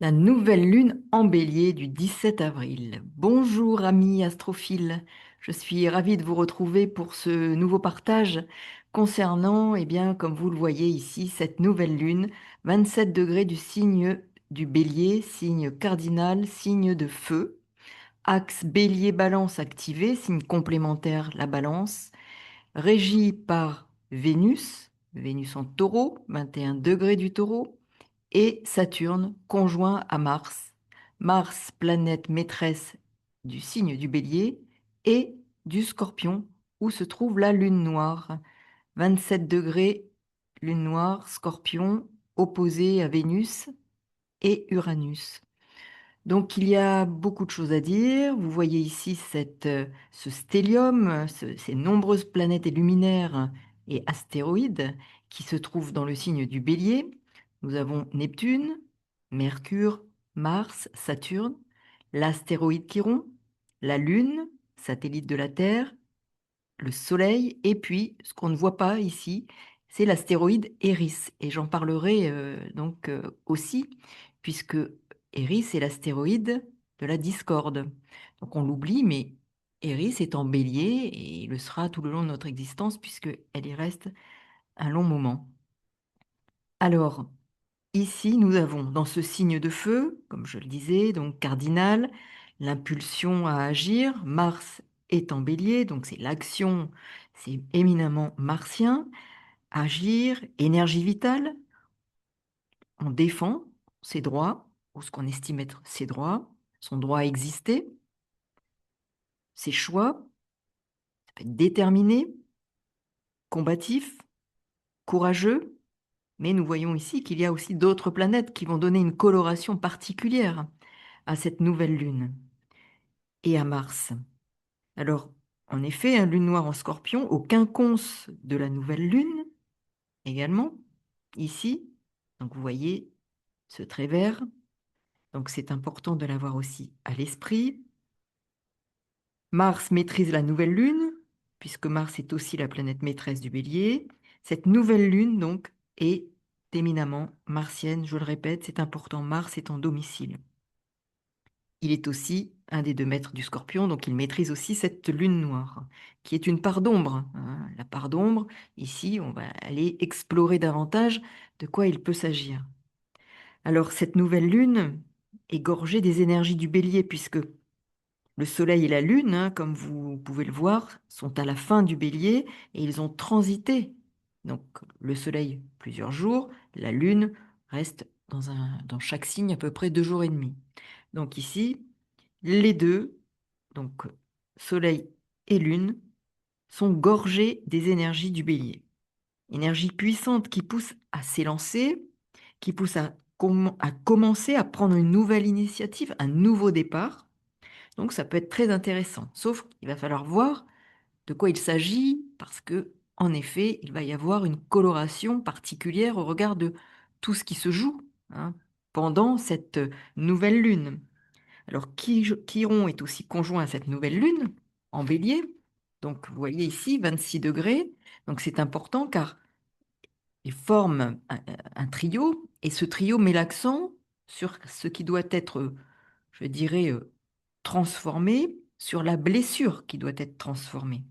La nouvelle lune en bélier du 17 avril. Bonjour amis astrophiles, je suis ravie de vous retrouver pour ce nouveau partage concernant, comme vous le voyez ici, cette nouvelle lune, 27 degrés du signe du bélier, signe cardinal, signe de feu, axe bélier-balance activé, signe complémentaire la balance, régie par Vénus, Vénus en taureau, 21 degrés du taureau, et Saturne conjoint à Mars. Mars, planète maîtresse du signe du bélier et du scorpion, où se trouve la lune noire. 27 degrés, lune noire, scorpion, opposé à Vénus et Uranus. Donc il y a beaucoup de choses à dire. Vous voyez ici ce stellium, ces nombreuses planètes et luminaires et astéroïdes qui se trouvent dans le signe du Bélier. Nous avons Neptune, Mercure, Mars, Saturne, l'astéroïde Chiron, la Lune, satellite de la Terre, le Soleil, et puis ce qu'on ne voit pas ici, c'est l'astéroïde Eris. Et j'en parlerai aussi, puisque Eris est l'astéroïde de la discorde. Donc on l'oublie, mais Eris est en bélier et le sera tout le long de notre existence, puisqu'elle y reste un long moment. Alors, ici, nous avons dans ce signe de feu, comme je le disais, donc cardinal, l'impulsion à agir. Mars est en bélier, donc c'est l'action, c'est éminemment martien. Agir, énergie vitale, on défend ses droits, ou ce qu'on estime être ses droits, son droit à exister, ses choix, ça peut être déterminé, combatif, courageux, mais nous voyons ici qu'il y a aussi d'autres planètes qui vont donner une coloration particulière à cette nouvelle lune et à Mars. Alors, en effet, une lune noire en scorpion, au quinconce de la nouvelle lune, également, ici, donc vous voyez ce trait vert, donc c'est important de l'avoir aussi à l'esprit. Mars maîtrise la nouvelle lune, puisque Mars est aussi la planète maîtresse du bélier. Cette nouvelle lune, donc, est éminemment martienne, je le répète, c'est important, Mars est en domicile. Il est aussi un des deux maîtres du Scorpion, donc il maîtrise aussi cette lune noire, qui est une part d'ombre, hein. La part d'ombre, ici, on va aller explorer davantage de quoi il peut s'agir. Alors, cette nouvelle lune est gorgée des énergies du bélier, puisque le Soleil et la Lune, hein, comme vous pouvez le voir, sont à la fin du bélier et ils ont transité. Donc, le Soleil, plusieurs jours, la Lune reste dans chaque signe à peu près 2 jours et demi. Donc ici, les deux, donc Soleil et Lune, sont gorgés des énergies du bélier. Énergie puissante qui pousse à s'élancer, qui pousse à commencer à prendre une nouvelle initiative, un nouveau départ. Donc ça peut être très intéressant, sauf qu'il va falloir voir de quoi il s'agit, parce que en effet, il va y avoir une coloration particulière au regard de tout ce qui se joue, hein, pendant cette nouvelle lune. Alors, Chiron est aussi conjoint à cette nouvelle lune en bélier. Donc, vous voyez ici, 26 degrés. Donc, c'est important car il forme un trio et ce trio met l'accent sur ce qui doit être, je dirais, transformé, sur la blessure qui doit être transformée,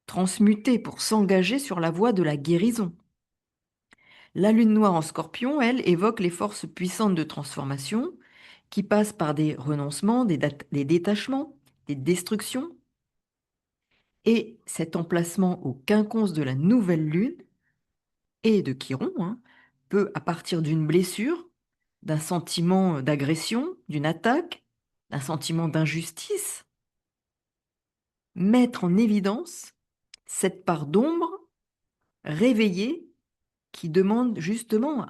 transmutée pour s'engager sur la voie de la guérison. La lune noire en scorpion, elle, évoque les forces puissantes de transformation qui passent par des renoncements, des détachements, des destructions. Et cet emplacement au quinconce de la nouvelle lune et de Chiron, hein, peut, à partir d'une blessure, d'un sentiment d'agression, d'une attaque, d'un sentiment d'injustice, mettre en évidence cette part d'ombre réveillée qui demande justement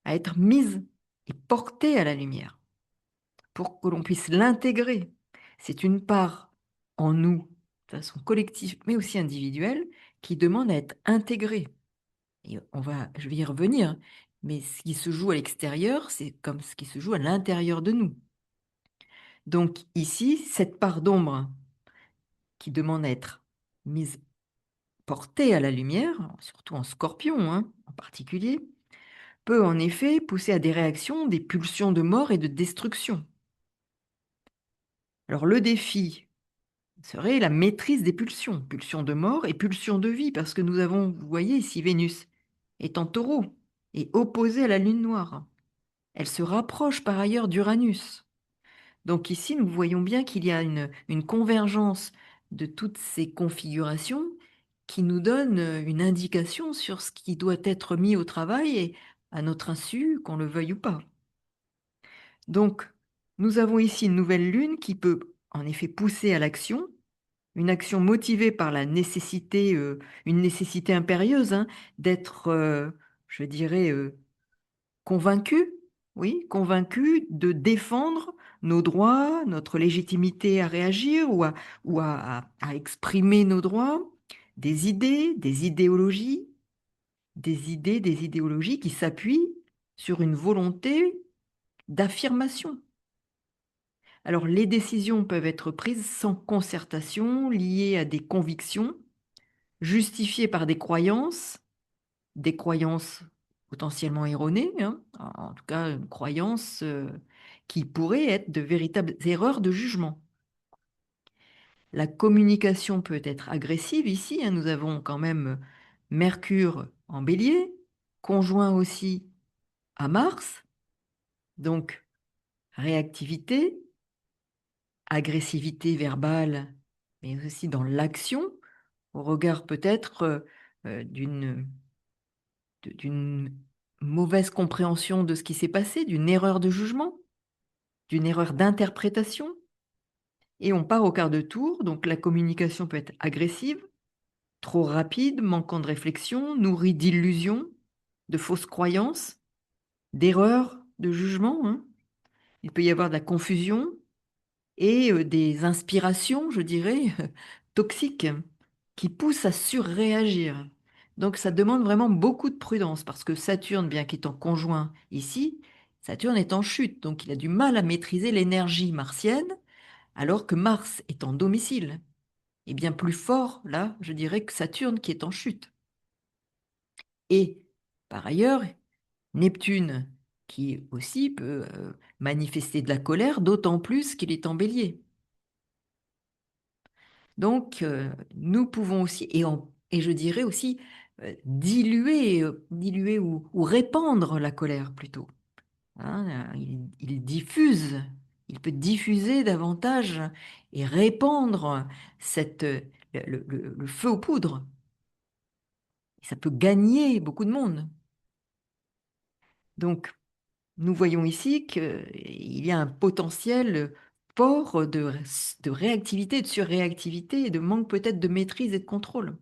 à être mise et portée à la lumière pour que l'on puisse l'intégrer. C'est une part en nous, de façon collective, mais aussi individuelle, qui demande à être intégrée. Et je vais y revenir, mais ce qui se joue à l'extérieur, c'est comme ce qui se joue à l'intérieur de nous. Donc ici, cette part d'ombre qui demande à être mise, portée à la lumière, surtout en scorpion, hein, en particulier, peut en effet pousser à des réactions, des pulsions de mort et de destruction. Alors le défi serait la maîtrise des pulsions, pulsions de mort et pulsions de vie, parce que nous avons, vous voyez ici, Vénus est en taureau et opposée à la lune noire. Elle se rapproche par ailleurs d'Uranus. Donc ici, nous voyons bien qu'il y a une convergence de toutes ces configurations qui nous donne une indication sur ce qui doit être mis au travail et à notre insu, qu'on le veuille ou pas. Donc, nous avons ici une nouvelle lune qui peut en effet pousser à l'action, une action motivée par la nécessité, une nécessité impérieuse, hein, d'être, je dirais, convaincu, oui, convaincu de défendre nos droits, notre légitimité à réagir ou à exprimer nos droits, des idéologies, des idéologies qui s'appuient sur une volonté d'affirmation. Alors, les décisions peuvent être prises sans concertation, liées à des convictions, justifiées par des croyances potentiellement erronées, hein, en tout cas une croyance qui pourrait être de véritables erreurs de jugement. La communication peut être agressive ici, hein, nous avons quand même Mercure en bélier, conjoint aussi à Mars, donc réactivité, agressivité verbale, mais aussi dans l'action, au regard peut-être d'une mauvaise compréhension de ce qui s'est passé, d'une erreur de jugement, d'une erreur d'interprétation. Et on part au quart de tour, donc la communication peut être agressive, trop rapide, manquant de réflexion, nourrie d'illusions, de fausses croyances, d'erreurs de jugement, hein. Il peut y avoir de la confusion et des inspirations, je dirais, toxiques, qui poussent à surréagir. Donc ça demande vraiment beaucoup de prudence parce que Saturne, bien qu'étant conjoint ici, Saturne est en chute, donc il a du mal à maîtriser l'énergie martienne, alors que Mars est en domicile, et bien plus fort, là, je dirais, que Saturne qui est en chute. Et par ailleurs, Neptune, qui aussi peut manifester de la colère, d'autant plus qu'il est en bélier. Donc, nous pouvons aussi, et je dirais aussi, diluer ou répandre la colère plutôt. Hein, il peut diffuser davantage et répandre le feu aux poudres. Et ça peut gagner beaucoup de monde. Donc, nous voyons ici qu'il y a un potentiel fort de réactivité, de surréactivité et de manque peut-être de maîtrise et de contrôle.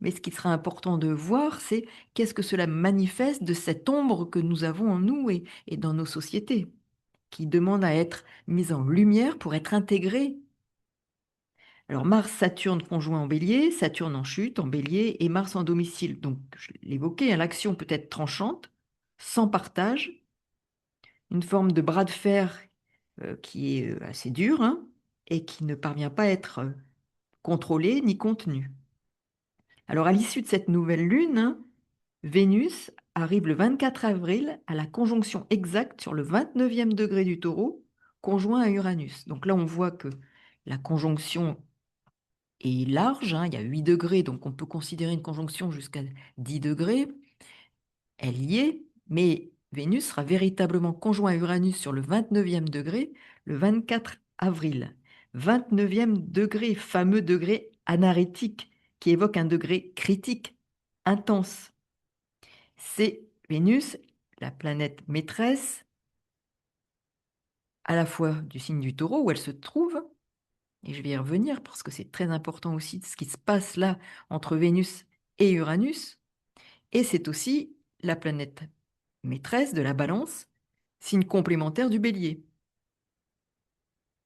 Mais ce qui sera important de voir, c'est qu'est-ce que cela manifeste de cette ombre que nous avons en nous et dans nos sociétés, qui demande à être mise en lumière pour être intégrée. Alors Mars, Saturne conjoint en bélier, Saturne en chute, en bélier, et Mars en domicile. Donc, je l'évoquais, hein, l'action peut être tranchante, sans partage, une forme de bras de fer qui est assez dur, hein, et qui ne parvient pas à être contrôlé ni contenu. Alors, à l'issue de cette nouvelle lune, hein, Vénus arrive le 24 avril à la conjonction exacte sur le 29e degré du Taureau, conjoint à Uranus. Donc là, on voit que la conjonction est large, hein, il y a 8 degrés, donc on peut considérer une conjonction jusqu'à 10 degrés. Elle y est, mais Vénus sera véritablement conjoint à Uranus sur le 29e degré le 24 avril. 29e degré, fameux degré anarétique, qui évoque un degré critique, intense. C'est Vénus, la planète maîtresse, à la fois du signe du Taureau où elle se trouve, et je vais y revenir parce que c'est très important aussi ce qui se passe là entre Vénus et Uranus, et c'est aussi la planète maîtresse de la Balance, signe complémentaire du Bélier.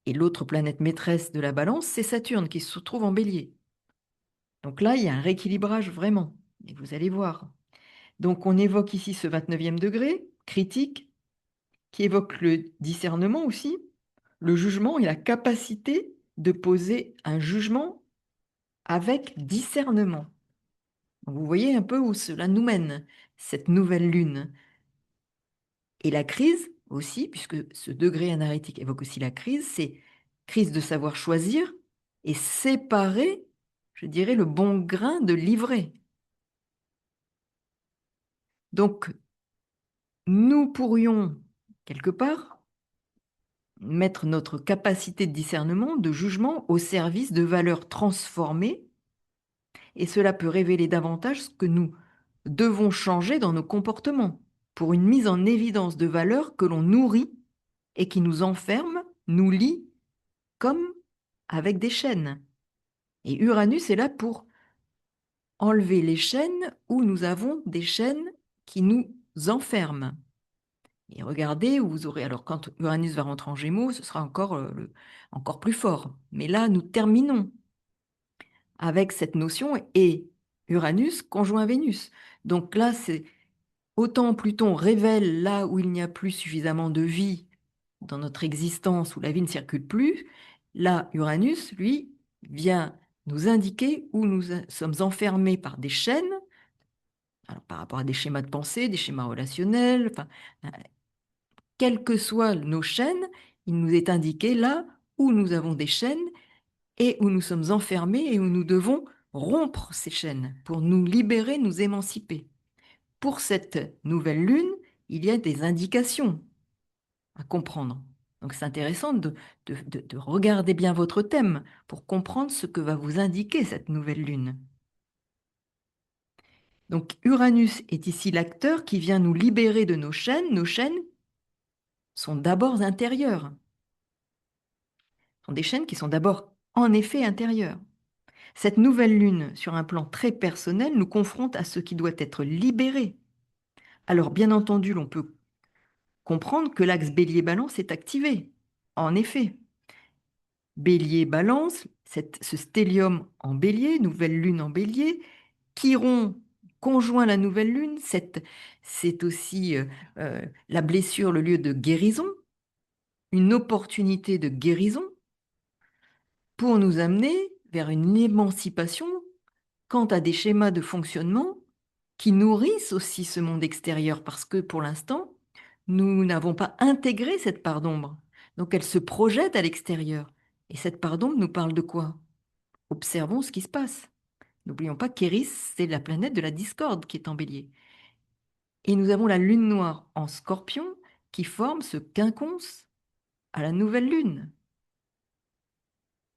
Et l'autre planète maîtresse de la Balance, c'est Saturne qui se trouve en Bélier. Donc là, il y a un rééquilibrage vraiment, et vous allez voir. Donc on évoque ici ce 29e degré critique, qui évoque le discernement aussi, le jugement et la capacité de poser un jugement avec discernement. Donc vous voyez un peu où cela nous mène, cette nouvelle lune. Et la crise aussi, puisque ce degré énergétique évoque aussi la crise, c'est crise de savoir choisir et séparer, je dirais, le bon grain de l'ivraie. Donc, nous pourrions, quelque part, mettre notre capacité de discernement, de jugement au service de valeurs transformées, et cela peut révéler davantage ce que nous devons changer dans nos comportements pour une mise en évidence de valeurs que l'on nourrit et qui nous enferment, nous lient comme avec des chaînes. Et Uranus est là pour enlever les chaînes où nous avons des chaînes qui nous enferment. Et regardez où vous aurez, alors quand Uranus va rentrer en Gémeaux, ce sera encore, encore plus fort. Mais là, nous terminons avec cette notion et Uranus conjoint Vénus. Donc là, c'est autant Pluton révèle là où il n'y a plus suffisamment de vie dans notre existence, où la vie ne circule plus, là, Uranus, lui, vient nous indiquer où nous sommes enfermés par des chaînes, alors par rapport à des schémas de pensée, des schémas relationnels, enfin, quelles que soient nos chaînes, il nous est indiqué là où nous avons des chaînes et où nous sommes enfermés et où nous devons rompre ces chaînes pour nous libérer, nous émanciper. Pour cette nouvelle lune, il y a des indications à comprendre. Donc c'est intéressant de regarder bien votre thème pour comprendre ce que va vous indiquer cette nouvelle lune. Donc Uranus est ici l'acteur qui vient nous libérer de nos chaînes. Nos chaînes sont d'abord intérieures. Ce sont des chaînes qui sont d'abord en effet intérieures. Cette nouvelle lune, sur un plan très personnel, nous confronte à ce qui doit être libéré. Alors bien entendu, l'on peut comprendre que l'axe Bélier-Balance est activé. En effet, Bélier-Balance, ce stellium en Bélier, nouvelle lune en Bélier, Chiron conjoint la nouvelle lune, c'est aussi la blessure, le lieu de guérison, une opportunité de guérison pour nous amener vers une émancipation quant à des schémas de fonctionnement qui nourrissent aussi ce monde extérieur, parce que pour l'instant, nous n'avons pas intégré cette part d'ombre. Donc elle se projette à l'extérieur. Et cette part d'ombre nous parle de quoi? Observons ce qui se passe. N'oublions pas qu'Éris, c'est la planète de la discorde qui est en Bélier. Et nous avons la lune noire en Scorpion qui forme ce quinconce à la nouvelle lune.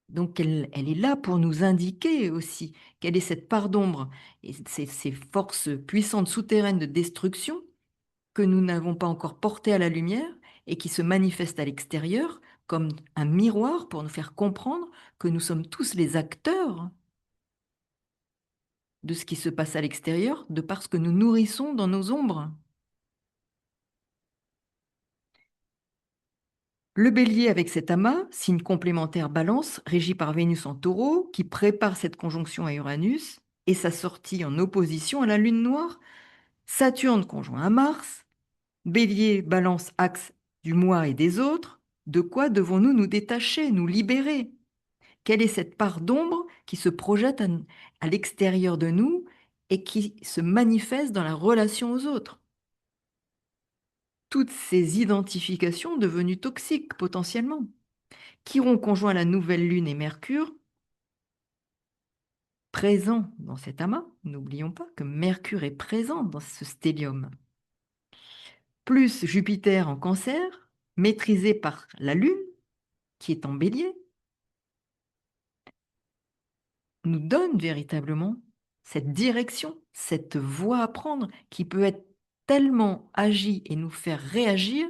Donc elle est là pour nous indiquer aussi quelle est cette part d'ombre et ces forces puissantes souterraines de destruction que nous n'avons pas encore portées à la lumière et qui se manifestent à l'extérieur comme un miroir pour nous faire comprendre que nous sommes tous les acteurs de ce qui se passe à l'extérieur, de par ce que nous nourrissons dans nos ombres. Le bélier avec cet amas, signe complémentaire balance, régi par Vénus en taureau, qui prépare cette conjonction à Uranus, et sa sortie en opposition à la lune noire, Saturne conjoint à Mars, bélier balance axe du moi et des autres, de quoi devons-nous nous détacher, nous libérer? Quelle est cette part d'ombre qui se projette à l'extérieur de nous et qui se manifeste dans la relation aux autres? Toutes ces identifications devenues toxiques potentiellement. Chiron conjoint la nouvelle lune et Mercure, présent dans cet amas, n'oublions pas que Mercure est présent dans ce stellium, plus Jupiter en Cancer, maîtrisé par la Lune, qui est en Bélier, nous donne véritablement cette direction, cette voie à prendre qui peut être tellement agie et nous faire réagir,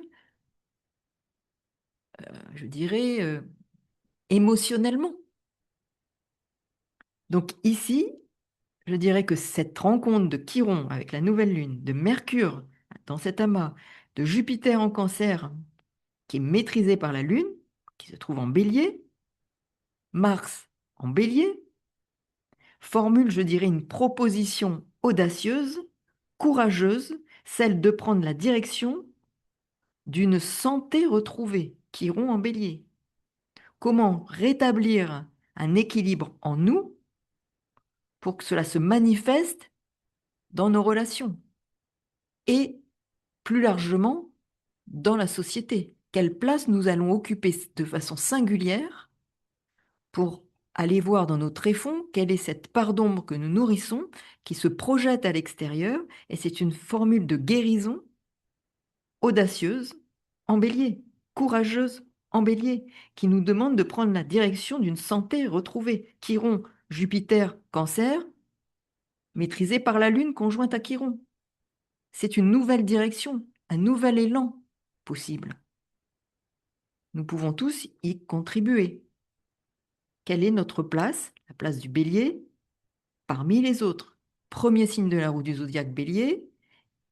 je dirais, émotionnellement. Donc ici, je dirais que cette rencontre de Chiron avec la nouvelle lune, de Mercure dans cet amas, de Jupiter en Cancer, qui est maîtrisé par la lune, qui se trouve en Bélier, Mars en Bélier, formule, je dirais, une proposition audacieuse, courageuse, celle de prendre la direction d'une santé retrouvée, Chiron en Bélier. Comment rétablir un équilibre en nous pour que cela se manifeste dans nos relations et plus largement dans la société? Quelle place nous allons occuper de façon singulière pour aller voir dans nos tréfonds quelle est cette part d'ombre que nous nourrissons, qui se projette à l'extérieur, et c'est une formule de guérison audacieuse en bélier, courageuse en bélier, qui nous demande de prendre la direction d'une santé retrouvée. Chiron, Jupiter, Cancer, maîtrisé par la Lune conjointe à Chiron. C'est une nouvelle direction, un nouvel élan possible. Nous pouvons tous y contribuer. Quelle est notre place, la place du bélier, parmi les autres? Premier signe de la roue du zodiaque bélier,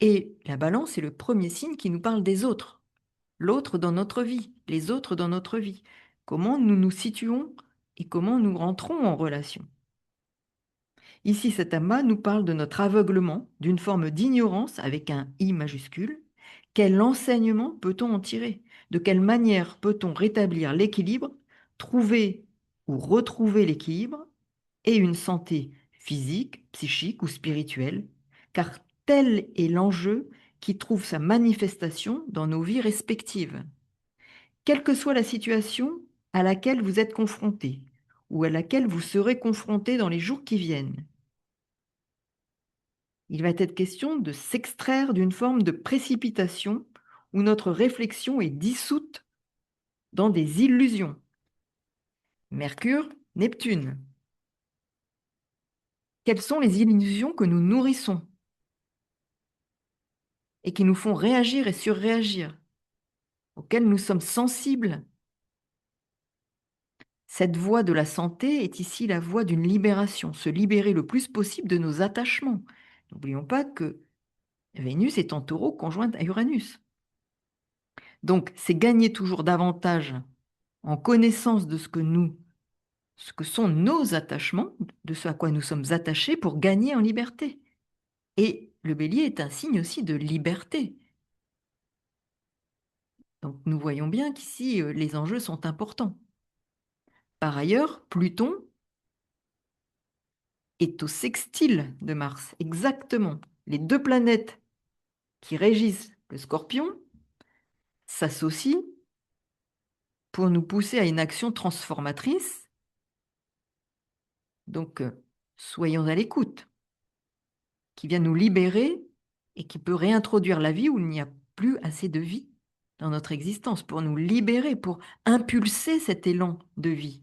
et la balance est le premier signe qui nous parle des autres. L'autre dans notre vie, les autres dans notre vie. Comment nous nous situons et comment nous rentrons en relation. Ici, cet amas nous parle de notre aveuglement, d'une forme d'ignorance avec un I majuscule. Quel enseignement peut-on en tirer? De quelle manière peut-on rétablir l'équilibre, trouver ou retrouver l'équilibre et une santé physique, psychique ou spirituelle? Car tel est l'enjeu qui trouve sa manifestation dans nos vies respectives. Quelle que soit la situation à laquelle vous êtes confronté ou à laquelle vous serez confronté dans les jours qui viennent, il va être question de s'extraire d'une forme de précipitation où notre réflexion est dissoute dans des illusions. Mercure, Neptune. Quelles sont les illusions que nous nourrissons et qui nous font réagir et surréagir, auxquelles nous sommes sensibles? Cette voie de la santé est ici la voie d'une libération, se libérer le plus possible de nos attachements. N'oublions pas que Vénus est en taureau conjointe à Uranus. Donc, c'est gagner toujours davantage en connaissance de ce que sont nos attachements, de ce à quoi nous sommes attachés pour gagner en liberté. Et le bélier est un signe aussi de liberté. Donc, nous voyons bien qu'ici, les enjeux sont importants. Par ailleurs, Pluton est au sextile de Mars, exactement. Les deux planètes qui régissent le Scorpion s'associent pour nous pousser à une action transformatrice. Donc, soyons à l'écoute, qui vient nous libérer et qui peut réintroduire la vie où il n'y a plus assez de vie dans notre existence, pour nous libérer, pour impulser cet élan de vie,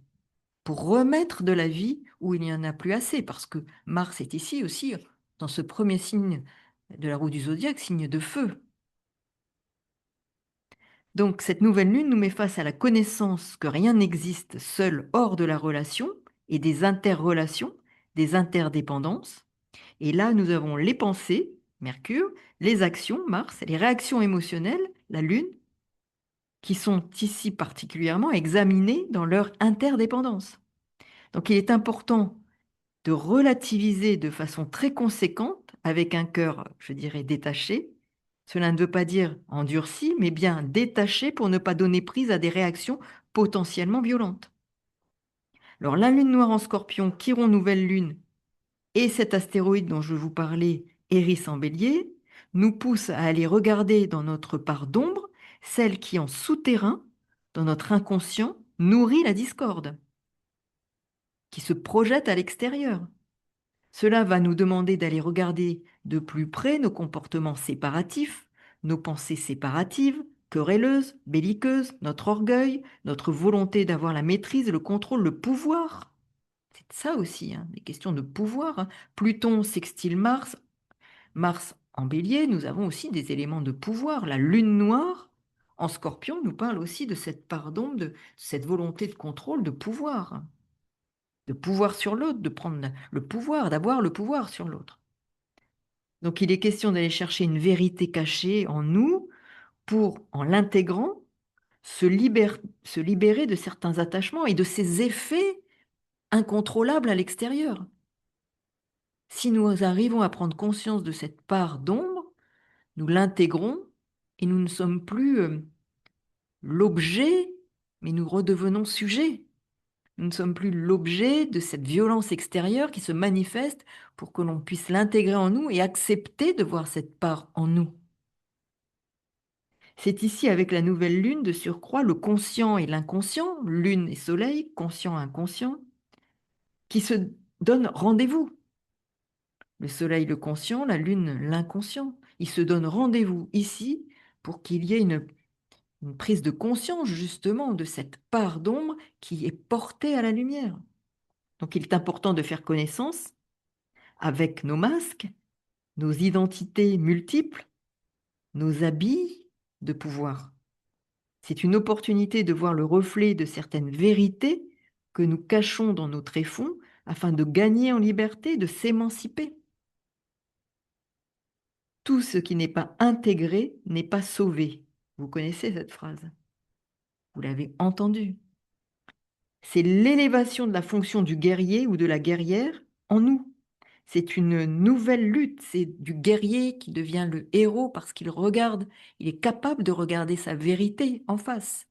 pour remettre de la vie où il n'y en a plus assez, parce que Mars est ici aussi, dans ce premier signe de la roue du zodiaque, signe de feu. Donc cette nouvelle lune nous met face à la connaissance que rien n'existe seul hors de la relation et des interrelations, des interdépendances. Et là, nous avons les pensées, Mercure, les actions, Mars, les réactions émotionnelles, la lune, qui sont ici particulièrement examinées dans leur interdépendance. Donc il est important de relativiser de façon très conséquente, avec un cœur, je dirais, détaché. Cela ne veut pas dire endurci, mais bien détaché pour ne pas donner prise à des réactions potentiellement violentes. Alors la lune noire en Scorpion, Chiron nouvelle lune, et cet astéroïde dont je vous parlais, Eris en Bélier, nous poussent à aller regarder dans notre part d'ombre, celle qui en souterrain, dans notre inconscient, nourrit la discorde, qui se projette à l'extérieur. Cela va nous demander d'aller regarder de plus près nos comportements séparatifs, nos pensées séparatives, querelleuses, belliqueuses, notre orgueil, notre volonté d'avoir la maîtrise, le contrôle, le pouvoir. C'est ça aussi, hein, des questions de pouvoir. Hein. Pluton sextile Mars, Mars en bélier, nous avons aussi des éléments de pouvoir. La lune noire en scorpion nous parle aussi de cette part d'ombre, de cette volonté de contrôle, de pouvoir sur l'autre, de prendre le pouvoir, d'avoir le pouvoir sur l'autre. Donc il est question d'aller chercher une vérité cachée en nous pour, en l'intégrant, se libérer de certains attachements et de ces effets incontrôlables à l'extérieur. Si nous arrivons à prendre conscience de cette part d'ombre, nous l'intégrons et nous ne sommes plus l'objet, mais nous redevenons sujet. Nous ne sommes plus l'objet de cette violence extérieure qui se manifeste pour que l'on puisse l'intégrer en nous et accepter de voir cette part en nous. C'est ici, avec la nouvelle lune, de surcroît, le conscient et l'inconscient, lune et soleil, conscient et inconscient, qui se donnent rendez-vous. Le soleil, le conscient, la lune, l'inconscient. Ils se donnent rendez-vous ici pour qu'il y ait une prise de conscience justement de cette part d'ombre qui est portée à la lumière. Donc il est important de faire connaissance avec nos masques, nos identités multiples, nos habits de pouvoir. C'est une opportunité de voir le reflet de certaines vérités que nous cachons dans nos tréfonds afin de gagner en liberté, de s'émanciper. Tout ce qui n'est pas intégré n'est pas sauvé. Vous connaissez cette phrase, vous l'avez entendue. C'est l'élévation de la fonction du guerrier ou de la guerrière en nous. C'est une nouvelle lutte, c'est du guerrier qui devient le héros parce qu'il regarde, il est capable de regarder sa vérité en face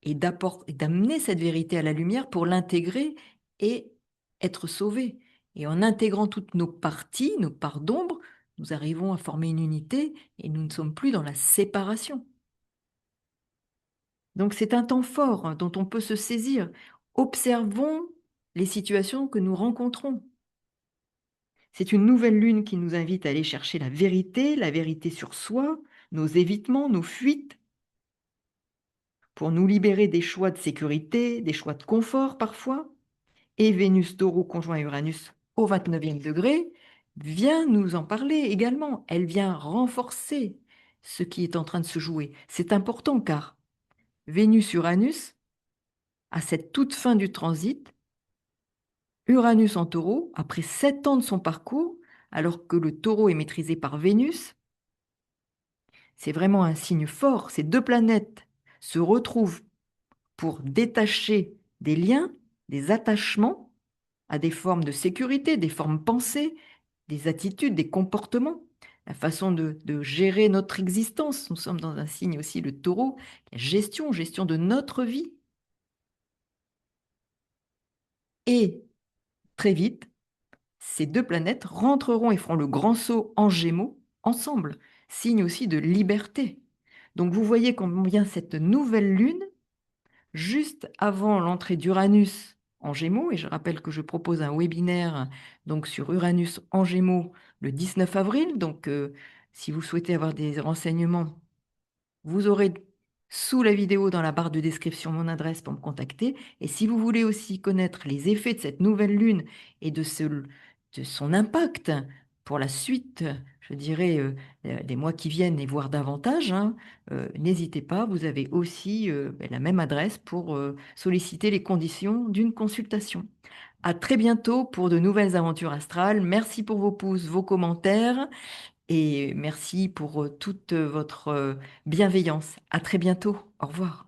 et d'amener cette vérité à la lumière pour l'intégrer et être sauvé. Et en intégrant toutes nos parties, nos parts d'ombre, nous arrivons à former une unité et nous ne sommes plus dans la séparation. Donc c'est un temps fort dont on peut se saisir. Observons les situations que nous rencontrons. C'est une nouvelle lune qui nous invite à aller chercher la vérité sur soi, nos évitements, nos fuites, pour nous libérer des choix de sécurité, des choix de confort parfois. Et Vénus Taureau conjoint Uranus au 29e degré vient nous en parler également. Elle vient renforcer ce qui est en train de se jouer. C'est important car Vénus-Uranus, à cette toute fin du transit, Uranus en taureau, après 7 ans de son parcours, alors que le taureau est maîtrisé par Vénus, c'est vraiment un signe fort. Ces deux planètes se retrouvent pour détacher des liens, des attachements à des formes de sécurité, des formes pensées, des attitudes, des comportements, la façon de gérer notre existence. Nous sommes dans un signe aussi, le taureau, la gestion de notre vie. Et très vite, ces deux planètes rentreront et feront le grand saut en Gémeaux ensemble, signe aussi de liberté. Donc vous voyez combien cette nouvelle lune, juste avant l'entrée d'Uranus en Gémeaux, et je rappelle que je propose un webinaire donc sur Uranus en Gémeaux le 19 avril, donc si vous souhaitez avoir des renseignements, vous aurez sous la vidéo, dans la barre de description, mon adresse pour me contacter. Et si vous voulez aussi connaître les effets de cette nouvelle lune et de son impact pour la suite, je dirais, des mois qui viennent et voire davantage, hein, n'hésitez pas, vous avez aussi la même adresse pour solliciter les conditions d'une consultation. À très bientôt pour de nouvelles aventures astrales. Merci pour vos pouces, vos commentaires. Et merci pour toute votre bienveillance. À très bientôt. Au revoir.